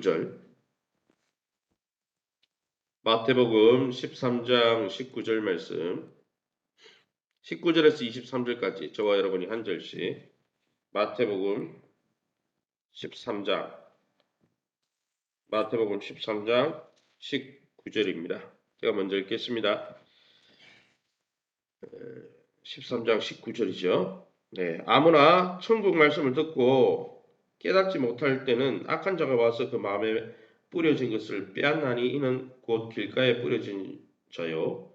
절 마태복음 13장 19절 말씀 19절에서 23절까지 저와 여러분이 한 절씩 마태복음 13장 19절입니다. 제가 먼저 읽겠습니다. 13장 19절이죠. 네, 아무나 천국 말씀을 듣고 깨닫지 못할 때는 악한 자가 와서 그 마음에 뿌려진 것을 빼앗나니 이는 곧 길가에 뿌려진 자요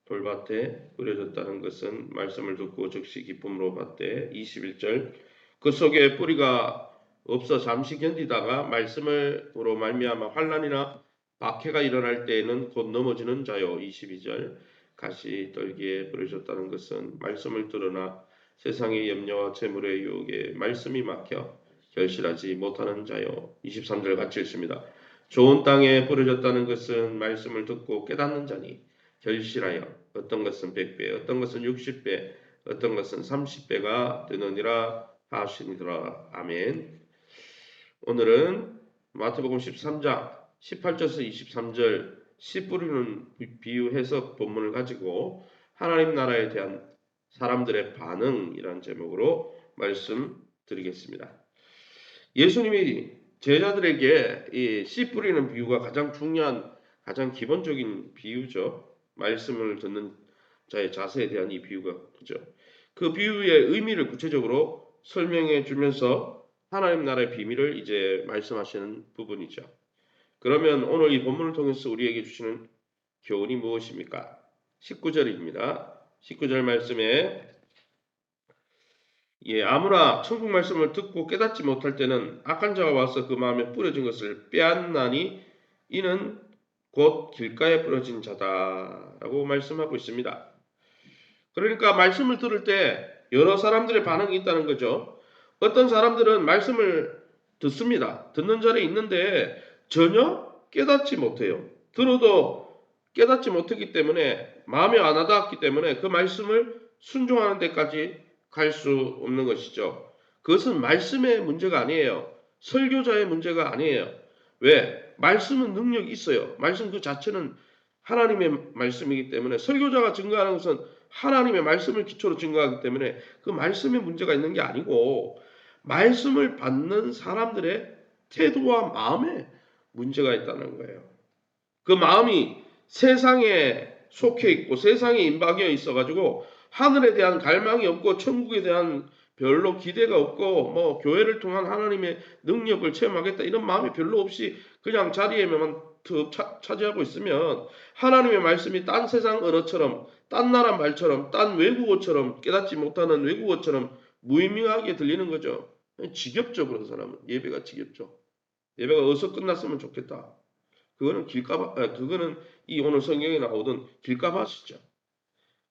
돌밭에 뿌려졌다는 것은 말씀을 듣고 즉시 기쁨으로 받되 21절 그 속에 뿌리가 없어 잠시 견디다가 말씀으로 말미암아 환난이나 박해가 일어날 때에는 곧 넘어지는 자요 22절 가시떨기에 뿌려졌다는 것은 말씀을 들으나 세상의 염려와 재물의 유혹에 말씀이 막혀 결실하지 못하는 자요 23절 같이 읽습니다. 좋은 땅에 뿌려졌다는 것은 말씀을 듣고 깨닫는 자니 결실하여 어떤 것은 100배, 어떤 것은 60배, 어떤 것은 30배가 되느니라 하시니라. 아멘. 오늘은 마태복음 13장 18절에서 23절 씨 뿌리는 비유 해석 본문을 가지고 하나님 나라에 대한 사람들의 반응이라는 제목으로 말씀드리겠습니다. 예수님이 제자들에게 이 씨 뿌리는 비유가 가장 중요한, 가장 기본적인 비유죠. 말씀을 듣는 자의 자세에 대한 이 비유가 그죠. 그 비유의 의미를 구체적으로 설명해 주면서 하나님 나라의 비밀을 이제 말씀하시는 부분이죠. 그러면 오늘 이 본문을 통해서 우리에게 주시는 교훈이 무엇입니까? 19절입니다. 19절 말씀에 아무나 천국 말씀을 듣고 깨닫지 못할 때는 악한 자가 와서 그 마음에 뿌려진 것을 빼앗나니 이는 곧 길가에 뿌려진 자다라고 말씀하고 있습니다. 그러니까 말씀을 들을 때 여러 사람들의 반응이 있다는 거죠. 어떤 사람들은 말씀을 듣습니다. 듣는 자리에 있는데 전혀 깨닫지 못해요. 들어도 깨닫지 못했기 때문에 마음에 안 와닿았기 때문에 그 말씀을 순종하는 데까지 갈 수 없는 것이죠. 그것은 말씀의 문제가 아니에요. 설교자의 문제가 아니에요. 왜? 말씀은 능력이 있어요. 말씀 그 자체는 하나님의 말씀이기 때문에 설교자가 증거하는 것은 하나님의 말씀을 기초로 증거하기 때문에 그 말씀에 문제가 있는 게 아니고 말씀을 받는 사람들의 태도와 마음에 문제가 있다는 거예요. 그 마음이 세상에 속해 있고 세상에 임박해 있어가지고 하늘에 대한 갈망이 없고 천국에 대한 별로 기대가 없고 뭐 교회를 통한 하나님의 능력을 체험하겠다 이런 마음이 별로 없이 그냥 자리에만 차지하고 있으면 하나님의 말씀이 딴 세상 언어처럼 딴 나라 말처럼 딴 외국어처럼 깨닫지 못하는 외국어처럼 무의미하게 들리는 거죠. 지겹죠. 그런 사람은 예배가 지겹죠. 예배가 어서 끝났으면 좋겠다. 그거는 그거는 이 오늘 성경에 나오던 길가밭이죠.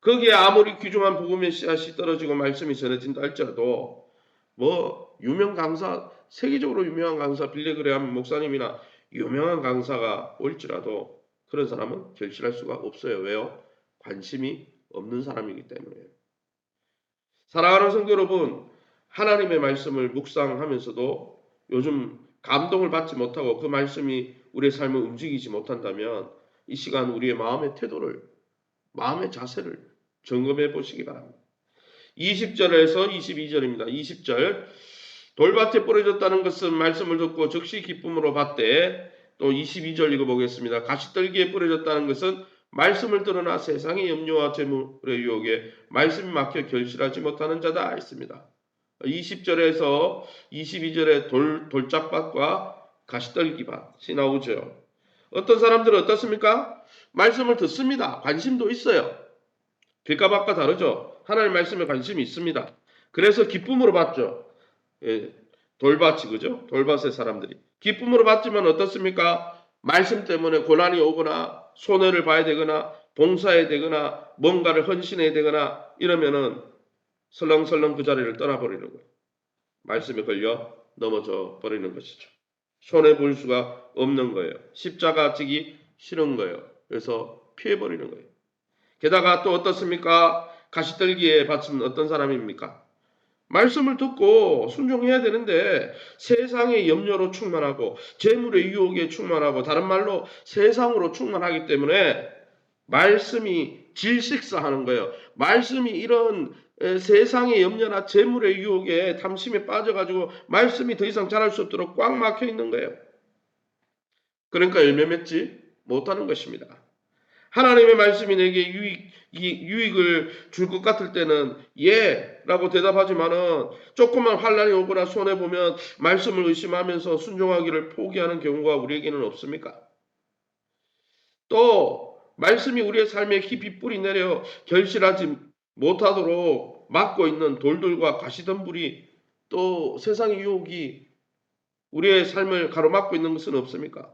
거기에 아무리 귀중한 복음의 씨앗이 떨어지고 말씀이 전해진다 할지라도 뭐 유명 강사, 세계적으로 유명한 강사 빌리그레함 목사님이나 유명한 강사가 올지라도 그런 사람은 결실할 수가 없어요. 왜요? 관심이 없는 사람이기 때문에요. 사랑하는 성도 여러분, 하나님의 말씀을 묵상하면서도 요즘 감동을 받지 못하고 그 말씀이 우리의 삶을 움직이지 못한다면 이 시간 우리의 마음의 태도를, 마음의 자세를 점검해 보시기 바랍니다. 20절에서 22절입니다. 20절 돌밭에 뿌려졌다는 것은 말씀을 듣고 즉시 기쁨으로 받되 또 22절 읽어보겠습니다. 가시떨기에 뿌려졌다는 것은 말씀을 들으나 세상의 염려와 재물의 유혹에 말씀이 막혀 결실하지 못하는 자다 했습니다. 20절에서 22절에 돌짝밭과 가시떨기밭이 나오죠. 어떤 사람들은 어떻습니까? 말씀을 듣습니다. 관심도 있어요. 길가밭과 다르죠. 하나님 말씀에 관심이 있습니다. 그래서 기쁨으로 받죠. 돌밭이 그죠? 돌밭의 사람들이 기쁨으로 받지만 어떻습니까? 말씀 때문에 고난이 오거나 손해를 봐야 되거나 봉사해야 되거나 뭔가를 헌신해야 되거나 이러면은 설렁설렁 그 자리를 떠나버리는 거예요. 말씀에 걸려 넘어져 버리는 것이죠. 손해 볼 수가 없는 거예요. 십자가 지기 싫은 거예요. 그래서 피해버리는 거예요. 게다가 또 어떻습니까? 가시떨기에 밭은 어떤 사람입니까? 말씀을 듣고 순종해야 되는데 세상의 염려로 충만하고 재물의 유혹에 충만하고 다른 말로 세상으로 충만하기 때문에 말씀이 질식사하는 거예요. 말씀이 이런 세상의 염려나 재물의 유혹에 탐심에 빠져가지고 말씀이 더 이상 자랄 수 없도록 꽉 막혀 있는 거예요. 그러니까 열매 맺지 못하는 것입니다. 하나님의 말씀이 내게 유익을 줄 것 같을 때는 예 라고 대답하지만은 조금만 환란이 오거나 손해보면 말씀을 의심하면서 순종하기를 포기하는 경우가 우리에게는 없습니까? 또 말씀이 우리의 삶에 깊이 뿌리 내려 결실하지 못하도록 막고 있는 돌들과 가시덤불이 또 세상의 유혹이 우리의 삶을 가로막고 있는 것은 없습니까?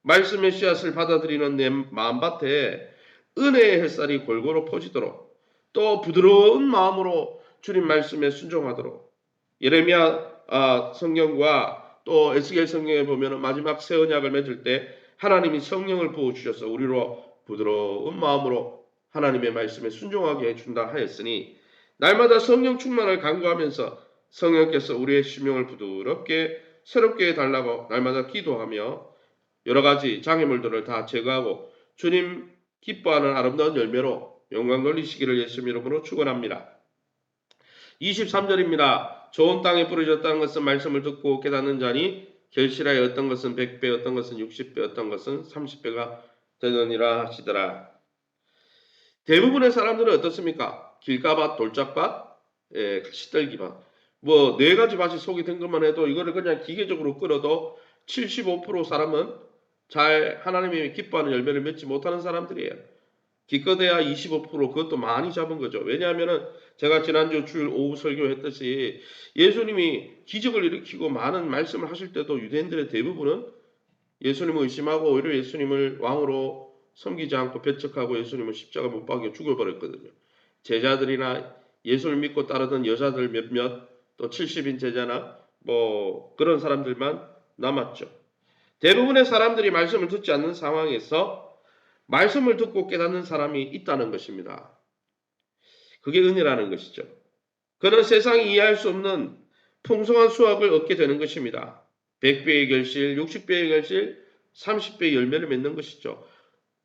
말씀의 씨앗을 받아들이는 내 마음밭에 은혜의 햇살이 골고루 퍼지도록 또 부드러운 마음으로 주님 말씀에 순종하도록 예레미야 성경과 또 에스겔 성경에 보면 마지막 새 언약을 맺을 때 하나님이 성령을 부어주셔서 우리로 부드러운 마음으로 하나님의 말씀에 순종하게 해준다 하였으니 날마다 성령 충만을 간구하면서 성령께서 우리의 심령을 부드럽게 새롭게 해달라고 날마다 기도하며 여러 가지 장애물들을 다 제거하고 주님 기뻐하는 아름다운 열매로 영광 돌리시기를 예수님 이름으로 축원합니다. 23절입니다. 좋은 땅에 뿌려졌다는 것은 말씀을 듣고 깨닫는 자니 결실하여 어떤 것은 100배, 어떤 것은 60배, 어떤 것은 30배가 되느니라 하시더라. 대부분의 사람들은 어떻습니까? 길가밭, 돌짝밭, 시들기밭. 뭐 네 가지 밭이 속이 된 것만 해도 이거를 그냥 기계적으로 끌어도 75% 사람은 잘 하나님이 기뻐하는 열매를 맺지 못하는 사람들이에요. 기껏해야 25% 그것도 많이 잡은 거죠. 왜냐하면은 제가 지난주 주일 오후 설교했듯이 예수님이 기적을 일으키고 많은 말씀을 하실 때도 유대인들의 대부분은 예수님을 의심하고 오히려 예수님을 왕으로 섬기지 않고 배척하고 예수님을 십자가 못 박여 죽여버렸거든요. 제자들이나 예수를 믿고 따르던 여자들 몇몇 또 70인 제자나 뭐 그런 사람들만 남았죠. 대부분의 사람들이 말씀을 듣지 않는 상황에서 말씀을 듣고 깨닫는 사람이 있다는 것입니다. 그게 은혜라는 것이죠. 그는 세상이 이해할 수 없는 풍성한 수확을 얻게 되는 것입니다. 100배의 결실, 60배의 결실, 30배의 열매를 맺는 것이죠.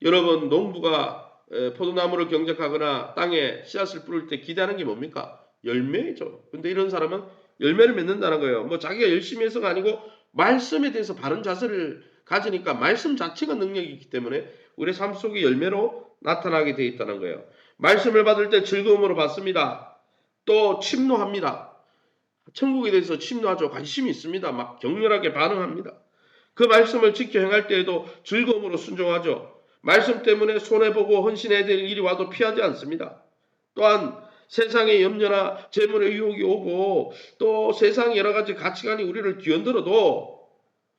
여러분 농부가 포도나무를 경작하거나 땅에 씨앗을 뿌릴 때 기대하는 게 뭡니까? 열매죠. 근데 이런 사람은 열매를 맺는다는 거예요. 뭐 자기가 열심히 해서가 아니고 말씀에 대해서 바른 자세를 가지니까 말씀 자체가 능력이기 때문에 우리 삶 속의 열매로 나타나게 되어 있다는 거예요. 말씀을 받을 때 즐거움으로 받습니다. 또 침노합니다. 천국에 대해서 침노하죠. 관심이 있습니다. 막 격렬하게 반응합니다. 그 말씀을 지켜 행할 때에도 즐거움으로 순종하죠. 말씀 때문에 손해보고 헌신해야 될 일이 와도 피하지 않습니다. 또한 세상의 염려나 재물의 유혹이 오고 또 세상의 여러 가지 가치관이 우리를 뒤흔들어도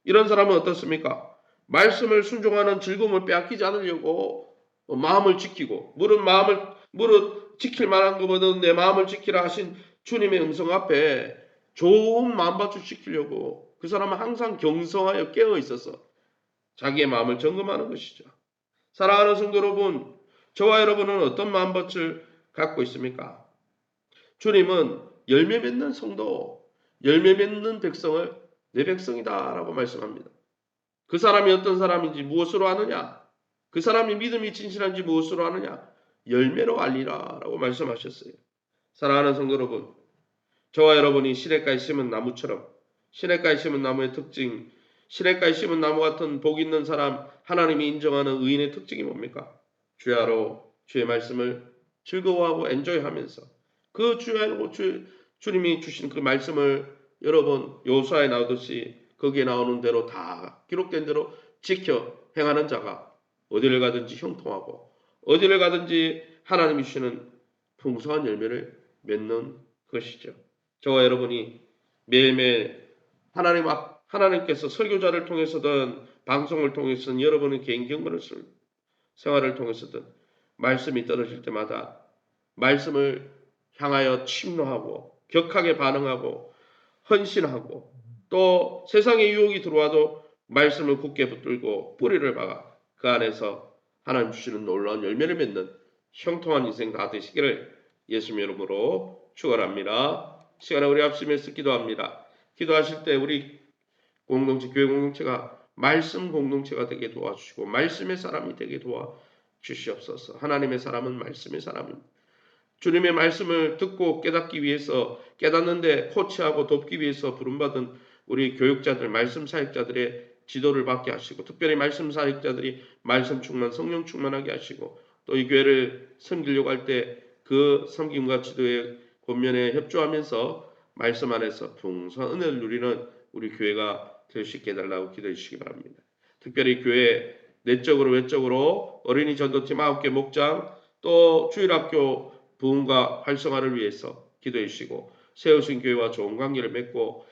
이런 사람은 어떻습니까? 말씀을 순종하는 즐거움을 빼앗기지 않으려고 마음을 지키고 무릇 지킬 만한 것보다 내 마음을 지키라 하신 주님의 음성 앞에 좋은 마음밭을 지키려고 그 사람은 항상 경성하여 깨어 있어서 자기의 마음을 점검하는 것이죠. 사랑하는 성도 여러분, 저와 여러분은 어떤 마음밭을 갖고 있습니까? 주님은 열매 맺는 성도, 열매 맺는 백성을 내 백성이다라고 말씀합니다. 그 사람이 어떤 사람인지 무엇으로 아느냐? 그 사람이 믿음이 진실한지 무엇으로 아느냐? 열매로 알리라라고 말씀하셨어요. 사랑하는 성도 여러분, 저와 여러분이 시냇가에 심은 나무처럼 시냇가에 심은 나무의 특징, 시냇가에 심은 나무 같은 복 있는 사람, 하나님이 인정하는 의인의 특징이 뭡니까? 주야로 주의 말씀을 즐거워하고 엔조이하면서 그 주야로 주님이 주신 그 말씀을 여러분 여호수아에 나오듯이 거기에 나오는 대로 다 기록된 대로 지켜 행하는 자가 어디를 가든지 형통하고 어디를 가든지 하나님이 주시는 풍성한 열매를 맺는 것이죠. 저와 여러분이 매일매일 하나님께서 설교자를 통해서든 방송을 통해서든 여러분의 개인 경건을 생활을 통해서든 말씀이 떨어질 때마다 말씀을 향하여 침노하고 격하게 반응하고 헌신하고 또 세상의 유혹이 들어와도 말씀을 굳게 붙들고 뿌리를 박아 그 안에서 하나님 주시는 놀라운 열매를 맺는 형통한 인생 다 되시기를 예수님 이름으로 축원합니다. 시간에 우리 합심해서 기도합니다. 기도하실 때 우리 공동체, 교회 공동체가 말씀 공동체가 되게 도와주시고 말씀의 사람이 되게 도와주시옵소서. 하나님의 사람은 말씀의 사람입니다. 주님의 말씀을 듣고 깨닫기 위해서, 깨닫는데 코치하고 돕기 위해서 부름받은 우리 교육자들, 말씀 사역자들의 지도를 받게 하시고, 특별히 말씀 사역자들이 말씀 충만, 성령 충만하게 하시고, 또 이 교회를 섬기려고 할 때 그 섬김과 지도의 권면에 협조하면서 말씀 안에서 풍성한 은혜를 누리는 우리 교회가 될 수 있게 해달라고 기도해 주시기 바랍니다. 특별히 교회 내적으로 외적으로 어린이 전도팀 9개 목장, 또 주일학교 부흥과 활성화를 위해서 기도해 주시고, 세우신 교회와 좋은 관계를 맺고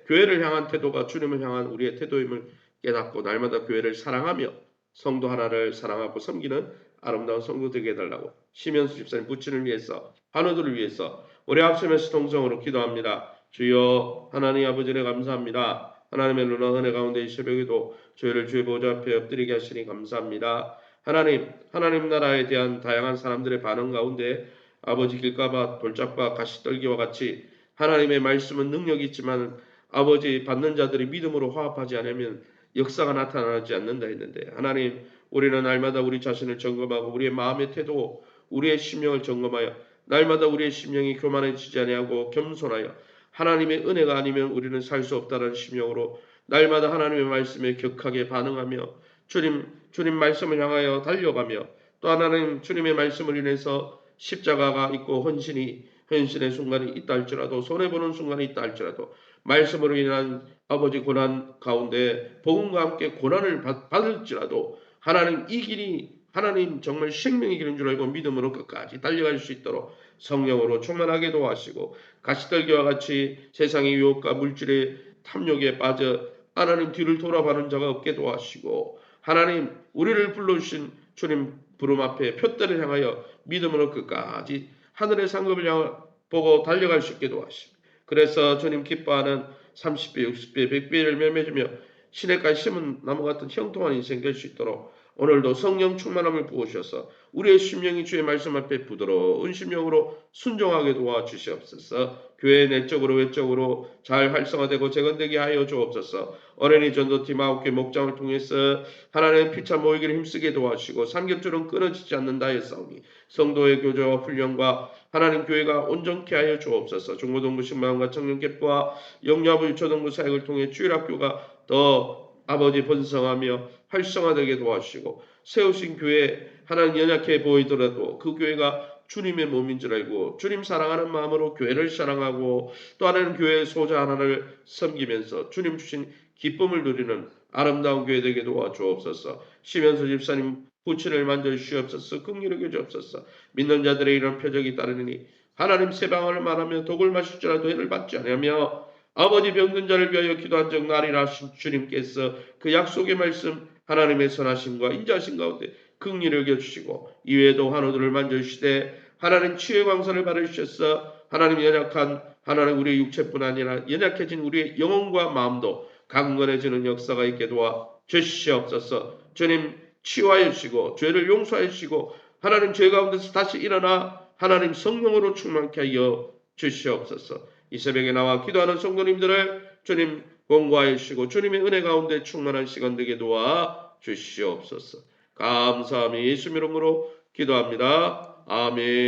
교회를 향한 태도가 주님을 향한 우리의 태도임을 깨닫고 날마다 교회를 사랑하며 성도 하나를 사랑하고 섬기는 아름다운 성도 되게 해달라고 심현수 집사님 부친을 위해서, 환우들을 위해서 우리 합심해서 동성으로 기도합니다. 주여 하나님 아버지 를 감사합니다. 하나님의 놀라운 은혜 가운데 이 새벽에도 저희를 주의 보좌 앞에 엎드리게 하시니 감사합니다. 하나님 나라에 대한 다양한 사람들의 반응 가운데 아버지 길가밭 돌짝과 가시떨기와 같이 하나님의 말씀은 능력이 있지만 아버지 받는 자들이 믿음으로 화합하지 않으면 역사가 나타나지 않는다 했는데, 하나님 우리는 날마다 우리 자신을 점검하고 우리의 마음의 태도, 우리의 심령을 점검하여 날마다 우리의 심령이 교만해지지 아니하고 겸손하여 하나님의 은혜가 아니면 우리는 살 수 없다는 심령으로 날마다 하나님의 말씀에 격하게 반응하며 주님 말씀을 향하여 달려가며, 또 하나님 주님의 말씀을 인해서 십자가가 있고 헌신의 순간이 있다 할지라도, 손해보는 순간이 있다 할지라도 말씀으로 인한 아버지 고난 가운데 복음과 함께 고난을 받을지라도 하나님 이 길이 하나님 정말 생명의 길인 줄 알고 믿음으로 끝까지 달려갈 수 있도록 성령으로 충만하게 도와주시고, 가시떨기와 같이 세상의 유혹과 물질의 탐욕에 빠져 하나님 뒤를 돌아보는 자가 없게 도와주시고, 하나님 우리를 불러주신 주님 부름 앞에 표대를 향하여 믿음으로 끝까지 하늘의 상급을 보고 달려갈 수 있게 도와주시고, 그래서 주님 기뻐하는 30배, 60배, 100배를 맺으며 시내까지 심은 나무 같은 형통한 인생 될 수 있도록 오늘도 성령 충만함을 부으셔서 우리의 심령이 주의 말씀 앞에 부드러운 심령으로 순종하게 도와주시옵소서. 교회 내적으로 외적으로 잘 활성화되고 재건되게 하여 주옵소서. 어린이 전도팀 9개 목장을 통해서 하나님의 피차 모이기를 힘쓰게 도와주시고, 삼겹줄은 끊어지지 않는다 했사오니 성도의 교제와 훈련과 하나님 교회가 온전케 하여 주옵소서. 중고등부 신방과 청년개부와 영유아부 유초등부 사역을 통해 주일학교가 더 아버지 번성하며 활성화되게 도와주시고, 세우신 교회 하나님 연약해 보이더라도 그 교회가 주님의 몸인 줄 알고 주님 사랑하는 마음으로 교회를 사랑하고 또 하나는 교회의 소자 하나를 섬기면서 주님 주신 기쁨을 누리는 아름다운 교회 되게 도와주옵소서. 심현수 집사님 부친을 만져주시옵소서. 긍휼히 여겨주옵소서. 믿는 자들의 이런 표적이 따르니 하나님 세방을 말하며 독을 마실지라도 해를 받지 아니하며 아버지 병든 자를 위하여 기도한 적 날이라 하신 주님께서 그 약속의 말씀 하나님의 선하심과 인자하심 가운데 긍휼히 여겨주시고, 이외에도 환우들을 만져주시되 하나님 치유의 광선을 받으셔서 하나님 연약한 하나님 우리의 육체뿐 아니라 연약해진 우리의 영혼과 마음도 강건해지는 역사가 있게 도와 주시옵소서. 주님 치유하여 주시고 죄를 용서하여 주시고 하나님 죄 가운데서 다시 일어나 하나님 성령으로 충만케 하여 주시옵소서. 이 새벽에 나와 기도하는 성도님들을 주님 공고하여 주시고 주님의 은혜 가운데 충만한 시간 되게 도와 주시옵소서. 감사함이 예수 이름으로 기도합니다. 아멘.